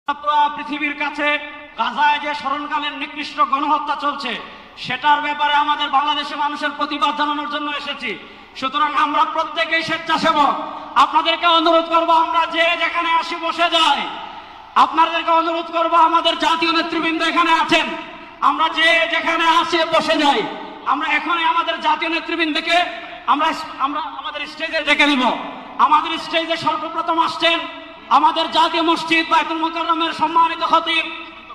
পৃথিবীর কাছে গাজায় যে স্মরণকালীন নিকৃষ্ট গণহত্যা চলছে সেটার ব্যাপারে আমাদের বাংলাদেশের মানুষের প্রতিবাদ জানানোর জন্য এসেছি। সুতরাং আমরা প্রত্যেকেই স্বেচ্ছাসেবক। আপনাদেরকে অনুরোধ করব, আমরা যে যেখানে আসি বসে যাই। আপনাদেরকে অনুরোধ করব, আমাদের জাতীয় নেতৃবৃন্দ এখানে আছেন, আমরা যে যেখানে আসি বসে যাই। আমরা এখনই আমাদের জাতীয় নেতৃবৃন্দকে আমরা আমাদের স্টেজে ডেকে নিব। আমাদের স্টেজে সর্বপ্রথম আসছেন আমাদের জাতীয় মসজিদ বায়তুল মুকাররমের সম্মানিত খতিব,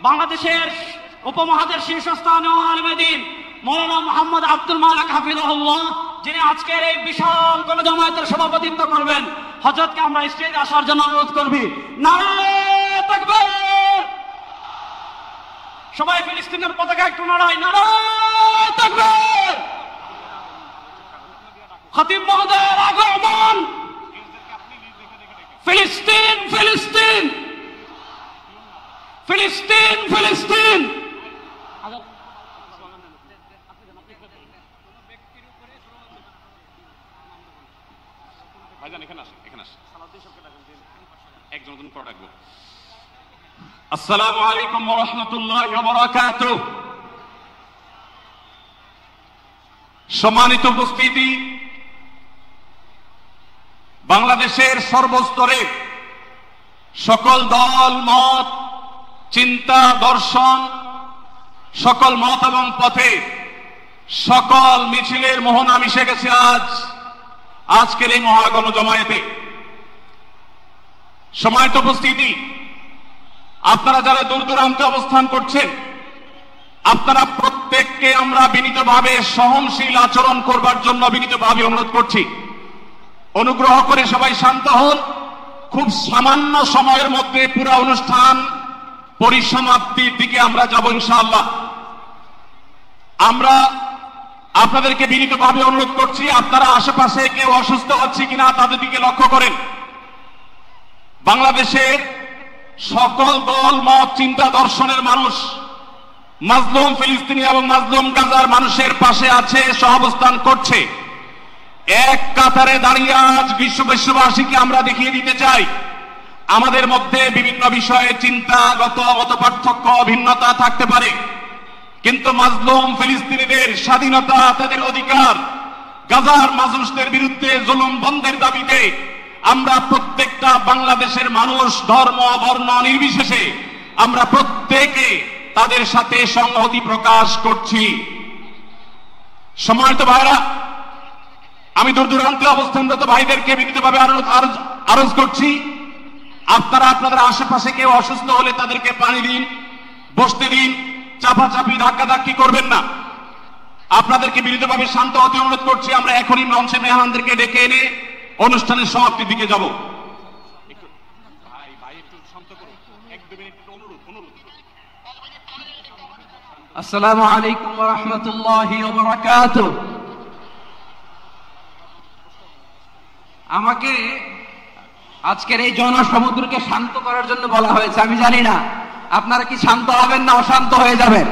বাংলাদেশের উপমহাদেশের শীর্ষস্থানীয় আলেমে দ্বীন মৌলানা মোহাম্মদ আব্দুল মালেক হাফিজাহুল্লাহ, যিনি আজকের এই বিশাল গণজমায়েতের সভাপতিত্ব করবেন। হযরতকে আমরা স্টেজে আসার জন্য অনুরোধ করবি। নারে তাকবীর! সবাই ফিলিস্তিনের পতাকা একটু নাড়াই। নারে তাকবীর! খতিব মহোদয়ের আগমন। ফিলিস্তিন ফিলিস্তিন ফিলিস্তিন ফিলিস্তিন। আসসালামু আলাইকুম ওয়া রাহমাতুল্লাহি ওয়া বারাকাতুহু। সম্মানিত উপস্থিতি, বাংলাদেশের সর্বস্তরে সকল দল মত, চিন্তা, দর্শন, সকল মত এবং পথে সকল মিছিলের মোহনা মিশে গেছে আজকের এই মহাগণ জমায়েতে। সম্মানিত উপস্থিতি, আপনারা যারা দূর দূরান্তে অবস্থান করছেন, আপনারা প্রত্যেককে আমরা বিনীতভাবে সহনশীল আচরণ করবার জন্য বিনীতভাবে অনুরোধ করছি। অনুগ্রহ করে সবাই শান্ত হন। খুব সামান্য সময়ের মধ্যে পুরো অনুষ্ঠান পরিসমাপ্তির দিকে আমরা যাব ইনশাআল্লাহ। আমরা আপনাদেরকে বিনীতভাবে অনুরোধ করছি, আপনারা আশেপাশে কেউ অসুস্থ হচ্ছে কিনা তাদের দিকে লক্ষ্য করেন। বাংলাদেশের সকল দল মত, চিন্তা, দর্শনের মানুষ মাজলুম ফিলিস্তিনি এবং মাজলুম গাজার মানুষের পাশে আছে, সহাবস্থান করছে। এক কাতারে দাঁড়িয়ে আজ বিশ্ববাসীকে আমরা দেখিয়ে দিতে চাই, আমাদের মধ্যে বিভিন্ন বিষয়ে চিন্তাগত মতপার্থক্য, ভিন্নতা থাকতে পারে, কিন্তু মাজলুম ফিলিস্তিনিদের স্বাধীনতা, তাদের অধিকার, গাজার মানুষদের বিরুদ্ধে জুলুম বন্ধের দাবিতে আমরা প্রত্যেকটা বাংলাদেশের মানুষ ধর্ম বর্ণ নির্বিশেষে আমরা প্রত্যেকে তাদের সাথে সংহতি প্রকাশ করছি। সম্মানিত ভাইরা, আমি দূর দূরান্তে অবস্থানরত ভাইদেরকে বিনীতভাবে আরজ করছি, আপনারা আপনাদের আশেপাশে কেউ অসুস্থ হলে তাদেরকে পানি দিন, বসতে দিন, চাপাচাপি ধাক্কাধাক্কি করবেন না। আপনাদেরকে বিনীতভাবে শান্ত হতে অনুরোধ করছি। আমরা এখনই মঞ্চে মেহমানদেরকে ডেকে এনে অনুষ্ঠানের সমাপ্তির দিকে যাব। আসসালামু আলাইকুম ওয়া রাহমাতুল্লাহি ওয়া বারাকাতুহু। আমাকে আজকের এই জনসমুদ্রকে শান্ত করার জন্য বলা হয়েছে। আমি জানি না আপনারা কি শান্ত হবেন না অশান্ত হয়ে যাবেন।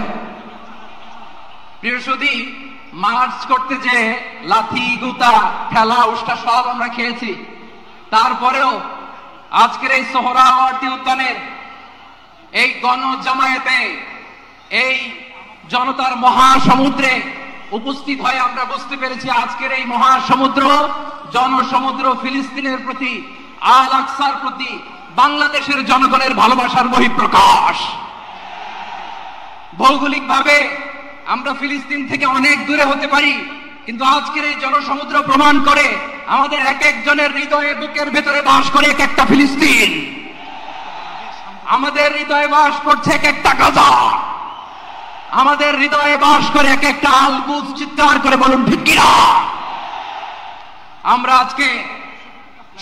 প্রিয় সুধী, মার্চ করতে যে লাথি, গুতা, ঠেলা, উষ্টা সব আমরা খেয়েছি, তারপরেও আজকের এই সোহরাওয়ার্দী উদ্যানের এই গণজামায়াতে, এই জনতার মহাসমুদ্রে উপস্থিত হয়ে আমরা বুঝতে পেরেছি আজকের এই মহাসমুদ্র, জনসমুদ্র ফিলিস্তিনের প্রতি, আল আকসার প্রতি বাংলাদেশের জনগণের ভালোবাসার বহিঃপ্রকাশ। ভৌগোলিকভাবে আমরা ফিলিস্তিন থেকে অনেক দূরে হতে পারি, কিন্তু আজকের এই জনসমুদ্র প্রমাণ করে আমাদের এক একজনের হৃদয়ে, বুকের ভেতরে বাস করে এক একটা ফিলিস্তিন। আমাদের হৃদয়ে বাস করছে এক একটা গাজা। আমাদের হৃদয়ে বাস করে এক একটা আল-কুদস। চিৎকার করে বলুন ঠিক কিনা? আমরা আজকে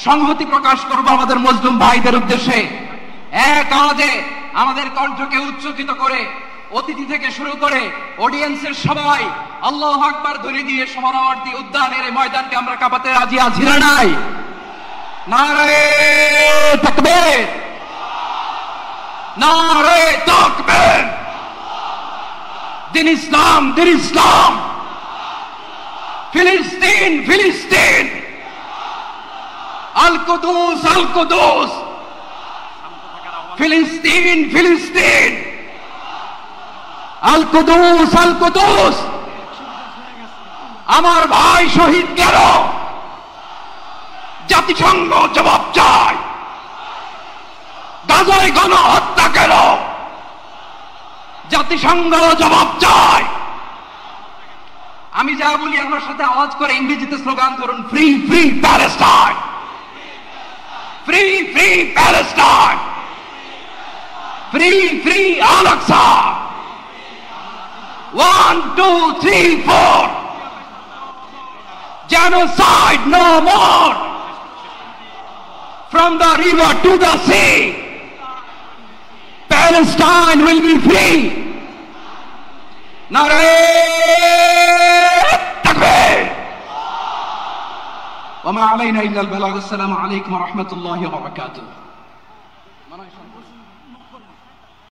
সংহতি প্রকাশ করব আমাদের মুসলিম ভাইদের উদ্দেশ্যে। এক আওয়াজে আমাদের কণ্ঠকে উচ্চকিত করে অতিথি থেকে শুরু করে অডিয়েন্সের সবাই আল্লাহু আকবার ধ্বনি দিয়ে সোহরাওয়ার্দী উদ্যানের এই ময়দানকে আমরা কাঁপাতে রাজি আছি না নাই? নারে তাকবীর! নারে তাকবীর! দিন ইসলাম, দিন ইসলাম! ফিলিস্তিন, ফিলিস্তিন! আল কুদুস, আল কুদুস! ফিলিস্তিন ফিলিস্তিন, আল কুদুস আল কুদুস, আমার ভাই শহীদ গেল, জাতিসংঘ জবাব চায়। গাজায় গণহত্যা গেল, জাতিসংঘ জবাব চায়। আমি যা বলি আমার সাথে আওয়াজ করে ইংরেজিতে স্লোগান ধরুন, free free Palestine, free free Palestine, free free Al Aqsa. 1 2 3 4, genocide no more, from the river to the sea, Palestine will be free. Nare takbir. Wa ma alayna illa al balagh. Assalamu alaykum wa rahmatullahi wa barakatuh.